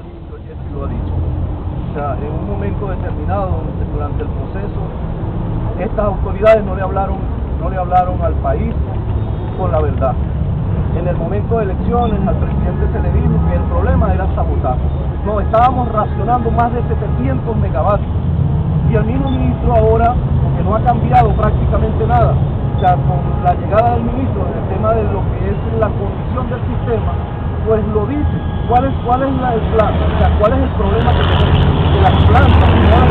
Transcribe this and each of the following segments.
Lindo, Jesse lo ha dicho. O sea, en un momento determinado, durante el proceso, estas autoridades no le hablaron al país con la verdad. En el momento de elecciones, al presidente se le dijo que el problema era sabotaje. No, estábamos racionando más de 700 megavatios. Y el mismo ministro ahora, que no ha cambiado prácticamente nada, o sea, con la llegada del ministro en el tema de lo que es la condición del sistema, pues lo dice. ¿Cuál es el plan? O sea, ¿cuál es el problema que tenemos? Que las plantas que no han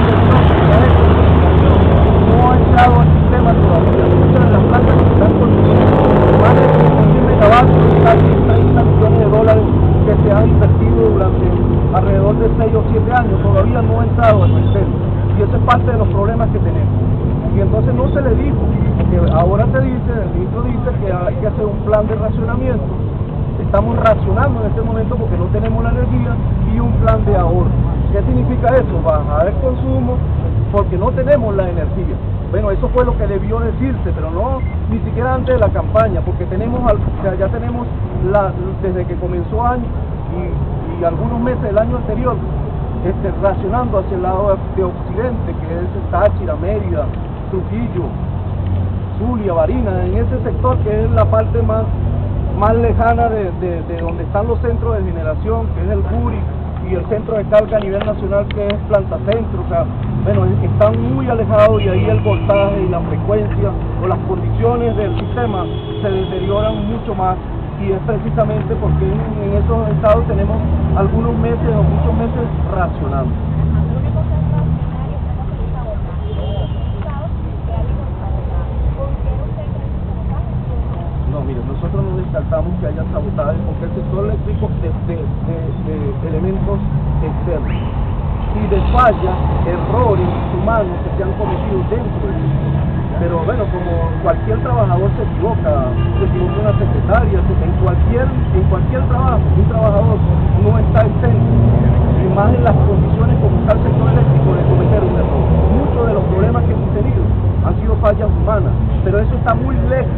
no han llegado al sistema todavía. Muchas de las plantas que están consumiendo más de 5.000 megavatios y casi 30 millones de dólares que se han invertido durante alrededor de 6 o 7 años, todavía no ha entrado al sistema. Y ese es parte de los problemas que tenemos. Y entonces no se le dijo, porque ahora el ministro dice que hay que hacer un plan de racionamiento. Estamos racionando en este momento porque no tenemos la energía y un plan de ahorro. ¿Qué significa eso? Bajar el consumo porque no tenemos la energía. Bueno, eso fue lo que debió decirse, pero no ni siquiera antes de la campaña, porque ya tenemos desde que comenzó año y algunos meses del año anterior, racionando hacia el lado de occidente, que es Táchira, Mérida, Trujillo, Zulia, Barinas, en ese sector que es la parte más lejana de donde están los centros de generación, que es el Guri, y el centro de carga a nivel nacional, que es Planta Centro. O sea, bueno, están muy alejados y ahí el voltaje y la frecuencia o las condiciones del sistema se deterioran mucho más, y es precisamente porque en esos estados tenemos algunos meses o muchos meses racionando. No, mire, nosotros no descartamos que haya sabotaje porque el sector eléctrico de elementos externos y de fallas, errores humanos que se han cometido dentro del sistema. Pero bueno, como cualquier trabajador se equivoca una secretaria, en cualquier trabajo, un trabajador no está exento, y más en las condiciones como está el sector eléctrico, de cometer un error. Muchos de los problemas que hemos tenido han sido fallas humanas, pero eso está muy lejos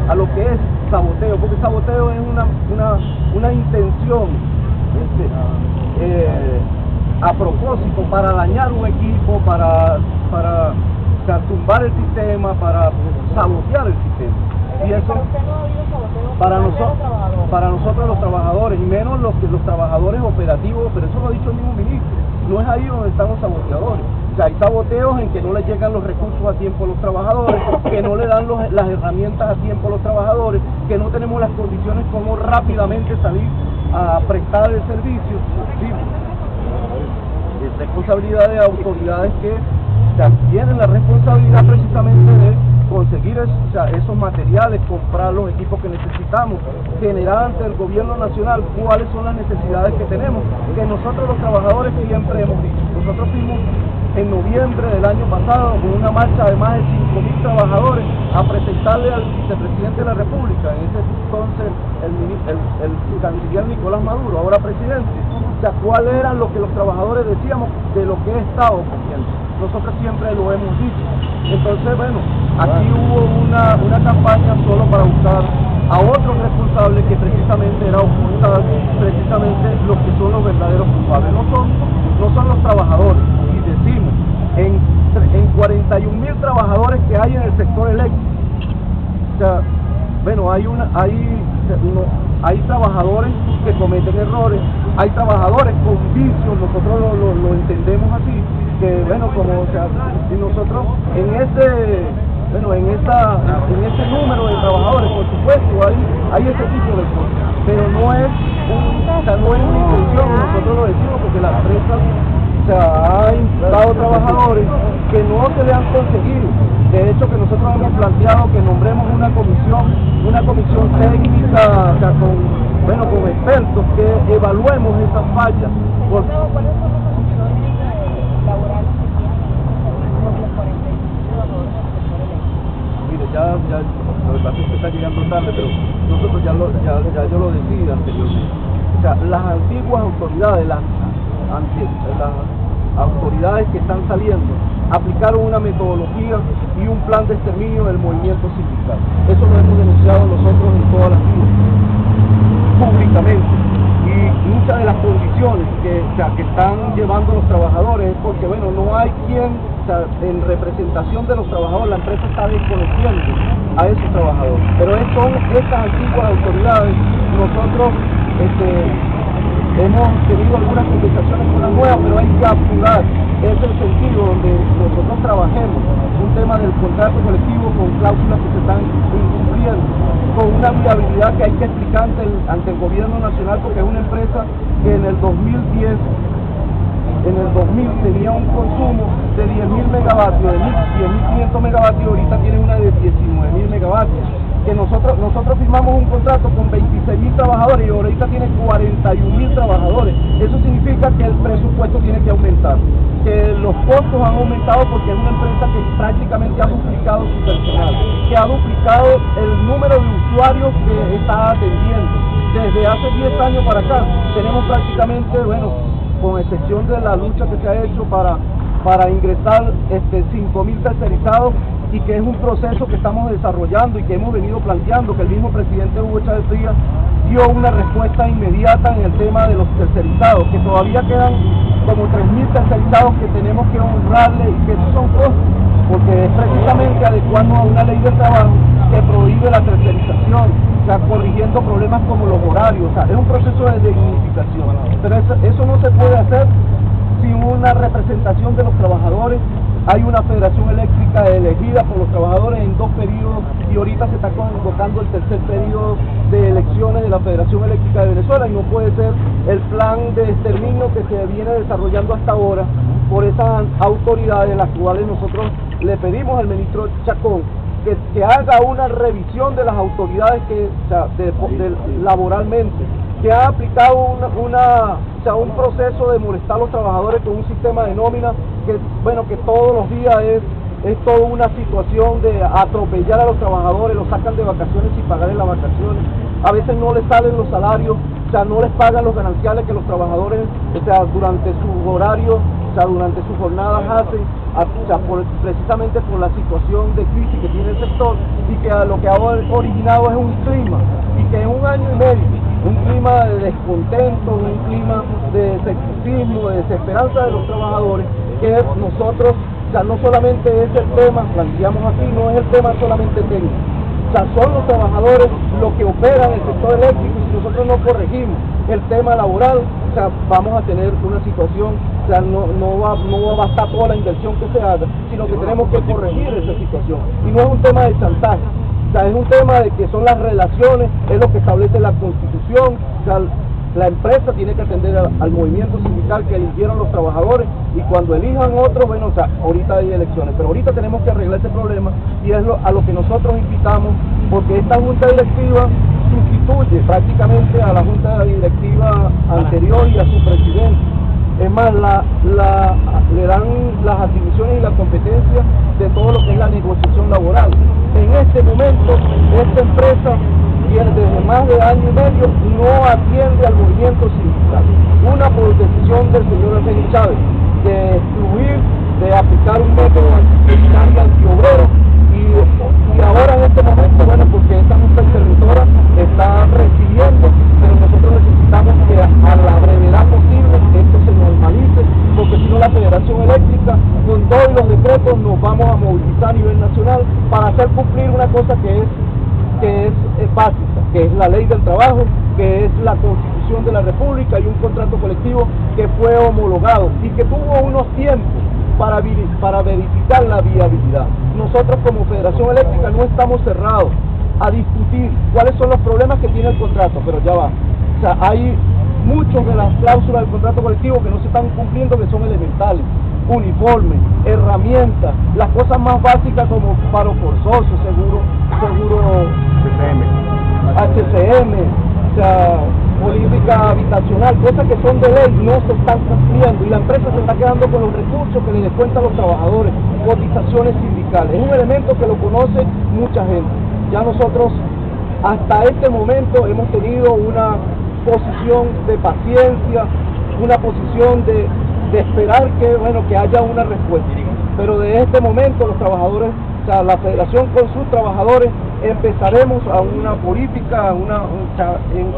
a lo que es saboteo, porque saboteo es una intención a propósito para dañar un equipo, para tumbar el sistema, para sabotear el sistema. Y eso para nosotros los trabajadores, y menos los trabajadores operativos, pero eso lo ha dicho el mismo ministro, no es ahí donde están los saboteadores. O sea, hay saboteos en que no les llegan los recursos a tiempo a los trabajadores, que no le dan las herramientas a tiempo a los trabajadores, que no tenemos las condiciones como rápidamente salir a prestar el servicio. Sí, es responsabilidad de autoridades que tienen la responsabilidad precisamente de conseguir esos materiales, comprar los equipos que necesitamos, generar ante el gobierno nacional cuáles son las necesidades que tenemos, que nosotros los trabajadores siempre hemos dicho. Nosotros fuimos en noviembre del año pasado con una marcha de más de 5.000 trabajadores a presentarle al vicepresidente de la República, en ese entonces el canciller Nicolás Maduro, ahora presidente, cuál era lo que los trabajadores decíamos de lo que estaba ocurriendo. Nosotros siempre lo hemos dicho. Entonces, bueno, aquí hubo una campaña solo para buscar a otros responsables, que precisamente era ocultar precisamente los que son los verdaderos culpables. No son los trabajadores. Y decimos, en 41.000 trabajadores que hay en el sector eléctrico, o sea, bueno, hay trabajadores que cometen errores, hay trabajadores con vicios, nosotros lo entendemos así, que bueno, como, o sea, si nosotros en ese número de trabajadores, por supuesto, hay ese tipo de cosas, pero no es una intención, nosotros lo decimos porque la empresa ha imputado trabajadores que no se le han conseguido. De hecho, que nosotros hemos planteado que nombremos una comisión técnica, con expertos, que evaluemos esas fallas. ¿Cuáles son las condiciones laborales que tienen los 45 trabajadores del sector eléctrico? Mire, lo que pasa es que está llegando tarde, pero nosotros ya yo lo decía anteriormente. O sea, las antiguas autoridades, las autoridades que están saliendo, aplicaron una metodología y un plan de exterminio del movimiento sindical. Eso lo hemos denunciado nosotros en todas las vías, públicamente. Y muchas de las condiciones que o sea, que están llevando los trabajadores es porque, bueno, no hay quien, o sea, en representación de los trabajadores, la empresa está desconociendo a esos trabajadores. Pero son estas antiguas autoridades. Nosotros hemos tenido algunas conversaciones con las nuevas, pero hay que apurar. Es el sentido donde nosotros trabajemos un tema del contrato colectivo con cláusulas que se están incumpliendo, con una viabilidad que hay que explicar ante el gobierno nacional, porque es una empresa que en el 2010, en el 2000 tenía un consumo de 10.000 megavatios, de 10.500 megavatios, ahorita tiene una de 19.000 megavatios. Que nosotros firmamos un contrato con 26.000 trabajadores y ahorita tiene 41.000 trabajadores. Eso significa que el presupuesto tiene que aumentar, que los costos han aumentado porque es una empresa que prácticamente ha duplicado su personal, que ha duplicado el número de usuarios que está atendiendo. Desde hace 10 años para acá tenemos prácticamente, bueno, con excepción de la lucha que se ha hecho para ingresar 5.000 tercerizados, y que es un proceso que estamos desarrollando y que hemos venido planteando, que el mismo presidente Hugo Chávez Frías dio una respuesta inmediata en el tema de los tercerizados, que todavía quedan como 3.000 tercerizados que tenemos que honrarle y que esos son costos, porque es precisamente adecuando a una ley del trabajo que prohíbe la tercerización, o sea, corrigiendo problemas como los horarios, o sea, es un proceso de dignificación, pero eso no se puede hacer sin una representación de los trabajadores. Hay una federación eléctrica elegida por los trabajadores en 2 periodos y ahorita se está convocando el tercer periodo de elecciones de la Federación Eléctrica de Venezuela, y no puede ser el plan de exterminio que se viene desarrollando hasta ahora por esas autoridades, las cuales nosotros le pedimos al ministro Chacón que haga una revisión de las autoridades que, o sea, laboralmente, que ha aplicado un proceso de molestar a los trabajadores con un sistema de nómina que, bueno, que todos los días es toda una situación de atropellar a los trabajadores, los sacan de vacaciones sin pagarles las vacaciones, a veces no les salen los salarios, o sea, no les pagan los gananciales que los trabajadores, o sea, durante sus horarios, o sea, durante sus jornadas hacen, o sea, precisamente por la situación de crisis que tiene el sector, y que lo que ha originado es un clima, y que en 1 año y medio, un clima de descontento, un clima de escepticismo, de desesperanza de los trabajadores, que nosotros, o sea, no solamente es el tema, planteamos aquí, no es el tema solamente técnico, o sea, son los trabajadores los que operan el sector eléctrico, y si nosotros no corregimos el tema laboral, o sea, vamos a tener una situación, o sea, no va a bastar toda la inversión que se haga, sino que tenemos que corregir esa situación, y no es un tema de chantaje. O sea, es un tema de que son las relaciones, es lo que establece la Constitución, o sea, la empresa tiene que atender al movimiento sindical que eligieron los trabajadores, y cuando elijan otros, bueno, o sea, ahorita hay elecciones, pero ahorita tenemos que arreglar ese problema, y es a lo que nosotros invitamos, porque esta junta directiva sustituye prácticamente a la junta directiva anterior y a su presidente. Es más, le dan las atribuciones y la competencia de todo lo que es la negociación laboral. En este momento, esta empresa, desde más de 1 año y medio, no atiende al movimiento sindical. Una por decisión del señor Arsenio Chávez, de excluir, de aplicar un método antisindical y antiobrero, y ahora en este momento, bueno, porque esta junta interventora está recibiendo, pero nosotros necesitamos que a la brevedad posible esto se normalice, porque si no la Federación Eléctrica, con todos los decretos, nos vamos a movilizar a nivel nacional para hacer cumplir una cosa que es básica, que es la ley del trabajo, que es la Constitución de la República y un contrato colectivo que fue homologado y que tuvo unos tiempos para verificar la viabilidad. Nosotros como Federación Eléctrica no estamos cerrados a discutir cuáles son los problemas que tiene el contrato, pero ya va. O sea, hay muchas de las cláusulas del contrato colectivo que no se están cumpliendo, que son elementales: uniformes, herramientas, las cosas más básicas como paro forzoso, seguro HCM, o sea, política habitacional, cosas que son de ley, no se están cumpliendo, y la empresa se está quedando con los recursos que le descuentan los trabajadores, cotizaciones sindicales. Es un elemento que lo conoce mucha gente. Ya nosotros hasta este momento hemos tenido una posición de paciencia, una posición de esperar que haya una respuesta, pero de este momento los trabajadores, o sea, la federación con sus trabajadores, empezaremos a una política,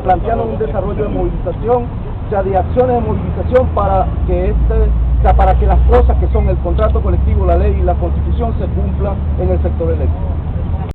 planteando un desarrollo de movilización o sea, de acciones de movilización para que para que las cosas que son el contrato colectivo, la ley y la constitución se cumplan en el sector eléctrico.